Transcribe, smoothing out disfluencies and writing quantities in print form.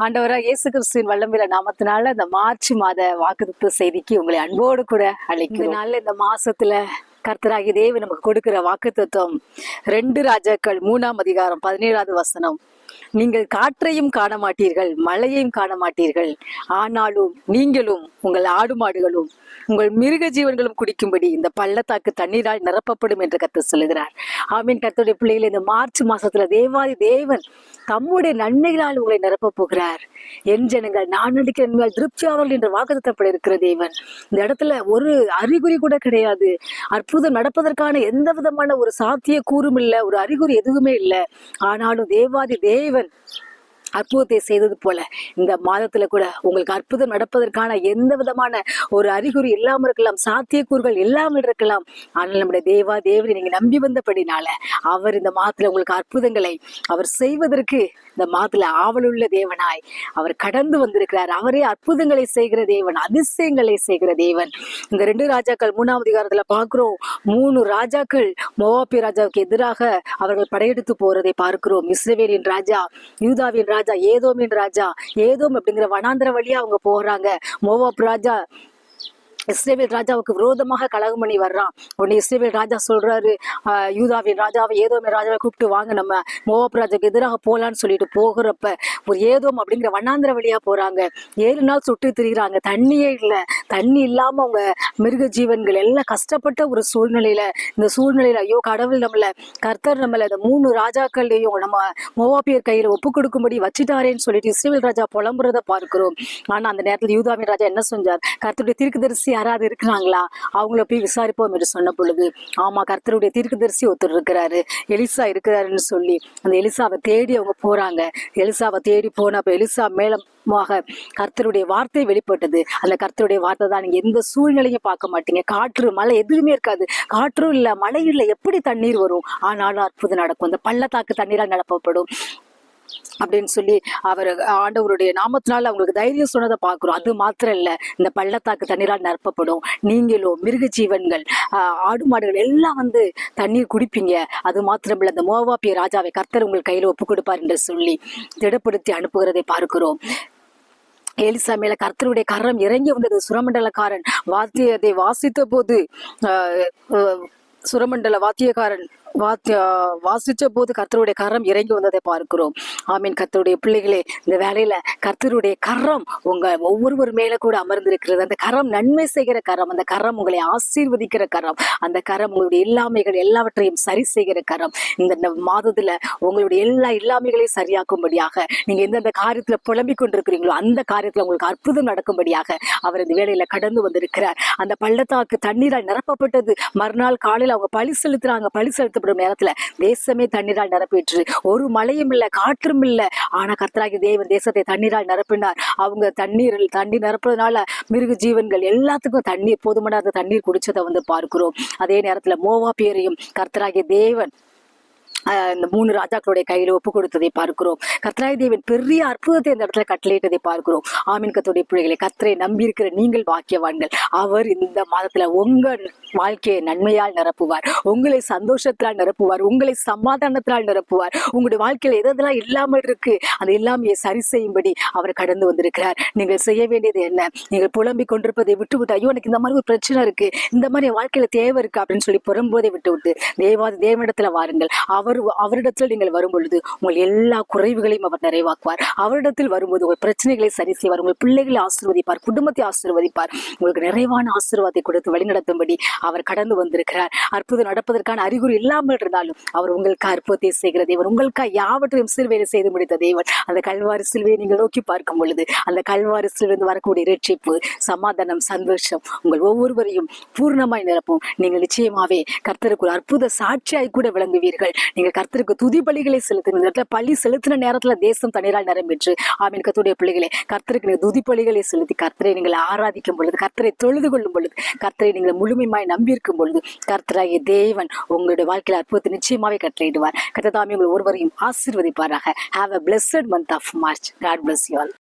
ஆண்டவராக இயேசு கிறிஸ்துவின் வல்லமையுள்ள நாமத்தினால இந்த மார்ச் மாத வாக்குத்தத்த செய்திக்கு உங்களை அன்போடு கூட அழைக்கிறோம். இந்த நாள்ல இந்த மாசத்துல கர்த்தராகிய தேவன் நமக்கு கொடுக்கிற வாக்குத்தத்தம் 2 ராஜாக்கள் 3ஆம் அதிகாரம் 17வது வசனம். நீங்கள் காற்றையும் காண மாட்டீர்கள், மழையையும் காண மாட்டீர்கள், ஆனாலும் நீங்களும் உங்கள் ஆடு மாடுகளும் உங்கள் மிருக ஜீவன்களும் குடிக்கும்படி இந்த பள்ளத்தாக்கு தண்ணீரால் நிரப்பப்படும் என்று கர்த்தர் சொல்லுகிறார். ஆமீன். கர்த்தருடைய பிள்ளைகளை இந்த மார்ச் மாசத்துல தேவாதி தேவன் தம்முடைய நன்மைகளால் உங்களை நிரப்ப போகிறார். என் ஜனங்கள் நான் நடிக்கிற நன்மையால் திருப்தியாவார்கள் என்ற வாக்குத்தத்தப்பட இருக்கிற தேவன் இந்த இடத்துல ஒரு அறிகுறி கூட கிடையாது. அற்புதம் நடப்பதற்கான எந்த விதமான ஒரு சாத்திய கூறும் இல்லை, ஒரு அறிகுறி எதுவுமே இல்லை. ஆனாலும் தேவாதி தேவன் அற்புதத்தை செய்தது போல இந்த மாதத்துல கூட உங்களுக்கு அற்புதம் நடப்பதற்கான எந்த விதமான ஒரு அறிகுறி இல்லாமல் இருக்கலாம், சாத்தியக்கூறுகள் இல்லாமல் இருக்கலாம். ஆனால் நம்முடைய தேவனை நீங்க நம்பி வந்தபடினால அவர் இந்த மாதத்துல உங்களுக்கு அற்புதங்களை அவர் செய்வதற்கு இந்த மாதத்துல ஆவலுள்ள தேவனாய் அவர் கடந்து வந்திருக்கிறார். அவரே அற்புதங்களை செய்கிற தேவன், அதிசயங்களை செய்கிற தேவன். இந்த 2 ராஜாக்கள் 3ஆம் அதிகாரத்துல பார்க்கிறோம். 3 ராஜாக்கள் மோவாபிய ராஜாவுக்கு எதிராக அவர்கள் படையெடுத்து போறதை பார்க்கிறோம். இஸ்ரவேலின் ராஜா, யூதாவின் ராஜா, ஏதோமின் ராஜா. ஏதோம் அப்படிங்கிற வனாந்திர வழியா அவங்க போறாங்க. மோவாப் ராஜா இஸ்ரவேல் ராஜாவுக்கு விரோதமாக கலகம் பண்ணி வர்றான். உடனே இஸ்ரவேல் ராஜா சொல்றாரு, யூதாவின் ராஜாவை ஏதோமின் ராஜாவை கூப்பிட்டு வாங்க, நம்ம மோவாப் ராஜாவுக்கு எதிராக போலான்னு சொல்லிட்டு போகிறப்ப ஒரு ஏதோம் அப்படிங்கிற வண்ணாந்திர வழியா போறாங்க. 7 நாள் சுட்டு திரிகிறாங்க, தண்ணியே இல்லை. தண்ணி இல்லாம அவங்க மிருக ஜீவன்கள் எல்லாம் கஷ்டப்பட்ட ஒரு சூழ்நிலையில, இந்த சூழ்நிலையில ஐயோ கடவுள் கர்த்தர் நம்மள இந்த 3 ராஜாக்கள்லையும் நம்ம மோவாபியர் கையில ஒப்பு கொடுக்கும்படி வச்சுட்டாரேன்னு சொல்லிட்டு இஸ்ரவேல் ராஜா புலம்புறத பார்க்கிறோம். ஆனா அந்த நேரத்துல யூதாவின் ராஜா என்ன செஞ்சார்? கர்த்தருடைய தீர்க்கதரிசி யாராவது இருக்கிறாங்களா, அவங்கள போய் விசாரிப்போம் என்று சொன்ன பொழுது, ஆமா கர்த்தருடைய தீர்க்கதரிசி ஒருத்தர் இருக்கிறாரு, எலிசா இருக்கிறாருன்னு சொல்லி அந்த எலிசாவை தேடி அவங்க போறாங்க. எலிசாவை தேடி போனப்ப எலிசா மேலமாக கர்த்தருடைய வார்த்தை வெளிப்பட்டது. அந்த கர்த்தருடைய வார்த்தை தான். நீங்க எந்த சூழ்நிலையும் பார்க்க மாட்டீங்க, காற்று மழை எதுவுமே இருக்காது, காற்றும் இல்லை மழையும் இல்லை, எப்படி தண்ணீர் வரும்? ஆனாலும் அற்புதம் நடக்கும், அந்த பள்ளத்தாக்கு தண்ணீரால் நிரப்பப்படும் அப்படின்னு சொல்லி அவர் ஆண்டவருடைய நாமத்தினால அவங்களுக்கு தைரியம் சொன்னதை பார்க்கிறோம். அது மாத்திரம் இல்ல, இந்த பள்ளத்தாக்கு தண்ணீரால் நிரப்பப்படும். நீங்களும் மிருக ஜீவன்கள், ஆடு மாடுகள் எல்லாம் தண்ணீர் குடிப்பீங்க. அது மாத்திரம் இல்ல, இந்த மோவாபிய ராஜாவை கர்த்தர் உங்கள் கையில ஒப்பு கொடுப்பார் என்று சொல்லி திடப்படுத்தி அனுப்புகிறதை பார்க்கிறோம். எலிசா மேல கர்த்தருடைய கரம் இறங்கி வந்தது. சுரமண்டலக்காரன் வாத்தியத்தை வாசித்த போது சுரமண்டல வாத்தியக்காரன் வாசிச்ச போது கர்த்தருடைய கரம் இறங்கி வந்ததை பார்க்கிறோம். ஆமீன். கர்த்தருடைய பிள்ளைகளே, இந்த வேலையில கர்த்தருடைய கரம் உங்க ஒவ்வொருவர் மேல கூட அமர்ந்திருக்கிறது. அந்த கரம் நன்மை செய்கிற கரம், அந்த கரம் உங்களை ஆசீர்வதிக்கிற கரம், அந்த கரம் உங்களுடைய இல்லாமைகள் எல்லாவற்றையும் சரி செய்கிற கரம். இந்த மாதத்துல உங்களுடைய எல்லா இல்லாமைகளையும் சரியாக்கும்படியாக, நீங்க எந்தெந்த காரியத்துல புலம்பிக் கொண்டிருக்கிறீங்களோ அந்த காரியத்துல உங்களுக்கு அற்புதம் நடக்கும்படியாக அவர் இந்த வேலையில கடந்து வந்திருக்கிறார். அந்த பள்ளத்தாக்கு தண்ணீரால் நிரப்பப்பட்டது. மறுநாள் காலையில் அவங்க பழி செலுத்தப்படும் நேரத்துல தேசமே தண்ணீரால் நிரப்பிற்று. ஒரு மழையும் இல்லை, காற்றும் இல்லை. ஆனா கர்த்தராகிய தேவன் தேசத்தை தண்ணீரால் நிரப்பினார். அவங்க தண்ணீர் நிரப்புறதுனால மிருக ஜீவன்கள் எல்லாத்துக்கும் தண்ணீர், போதுமான தண்ணீர் குடிச்சதை பார்க்கிறோம். அதே நேரத்துல மோவாபியரையும் கர்த்தராகிய தேவன் இந்த 3 ராஜாக்களுடைய கையில ஒப்பு கொடுத்ததை பார்க்கிறோம். கர்த்தராகிய தேவன் பெரிய அற்புதத்தை இந்த இடத்துல கட்டளையிட்டதை பார்க்கிறோம். ஆமீன். கர்த்தருடைய பிள்ளைகளை, கர்த்தரை நம்பி இருக்கிற நீங்கள் பாக்கியவான்கள். அவர் இந்த மாதத்துல உங்க வாழ்க்கையை நன்மையால் நிரப்புவார், உங்களை சந்தோஷத்தால் நிரப்புவார், உங்களை சமாதானத்தால் நிரப்புவார். உங்களுடைய வாழ்க்கையில எதெல்லாம் இல்லாமல் இருக்கு அந்த இல்லாமையை சரி செய்யும்படி அவர் கடந்து வந்திருக்கிறார். நீங்கள் செய்ய வேண்டியது என்ன? நீங்கள் புலம்பிக் கொண்டிருப்பதை விட்டுவிட்டு, ஐயோ எனக்கு இந்த மாதிரி ஒரு பிரச்சனை இருக்கு, இந்த மாதிரி வாழ்க்கையில தேவை இருக்கு அப்படின்னு சொல்லி புறம்போதை விட்டு தேவனிடத்துல வாருங்கள். அவரிடத்தில் நீங்கள் வரும் பொழுது உங்கள் எல்லா குறைவுகளையும் அவர் நிறைவாக்குவார். அவரிடத்தில் வரும்போது உங்கள் பிரச்சனைகளை சரி செய்வார், உங்கள் பிள்ளைகளை ஆசீர்வதிப்பார், குடும்பத்தை ஆசீர்வதிப்பார், உங்களுக்கு நிறைவான ஆசீர்வாதத்தை கொடுத்து வழிநடத்தும்படி அவர் கடந்து வந்திருக்கிறார். அற்புதம் நடப்பதற்கான அறிகுறி இல்லாமல் இருந்தாலும் அவர் உங்களுக்கு அற்புதத்தை செய்கிற தேவன், உங்களுக்காக யாவற்றையும் சிலுவையில செய்து முடித்த தேவன். அந்த கல்வாரி சிலுவையை நீங்கள் நோக்கி பார்க்கும் பொழுது அந்த கல்வாரி சிலுவையிலிருந்து வரக்கூடிய இரட்சிப்பு, சமாதானம், சந்தோஷம் உங்கள் ஒவ்வொருவரையும் பூர்ணமாய் நிரப்பும். நீங்கள் நிச்சயமாவே கர்த்தருக்கு ஒரு அற்புத சாட்சியாய் கூட விளங்குவீர்கள். நீங்கள் கர்த்தருக்கு துதி பலிகளை செலுத்தின பலி செலுத்தின நேரத்துல தேசம் தண்ணீரால் நிரம்பிற்று. ஆமீன். கர்த்தருடைய பிள்ளைகளே, கர்த்தருக்கு நீங்கள் துதி பலிகளை செலுத்தி கர்த்தரை நீங்கள் ஆராதிக்கும் பொழுது, கர்த்தரை தொழுது கொள்ளும் பொழுது, கர்த்தரை நீங்கள் முழுமையாய் நம்பியிருக்கும் பொழுது கர்த்தராகிய தேவன் உங்களுடைய வாழ்க்கையில் அற்புதத்தை நிச்சயமாவே கட்டளையிடுவார். கர்த்தர் தாமே உங்கள் ஒருவரையும் ஆசீர்வதிப்பாராக. Have a blessed month of March. God bless you all.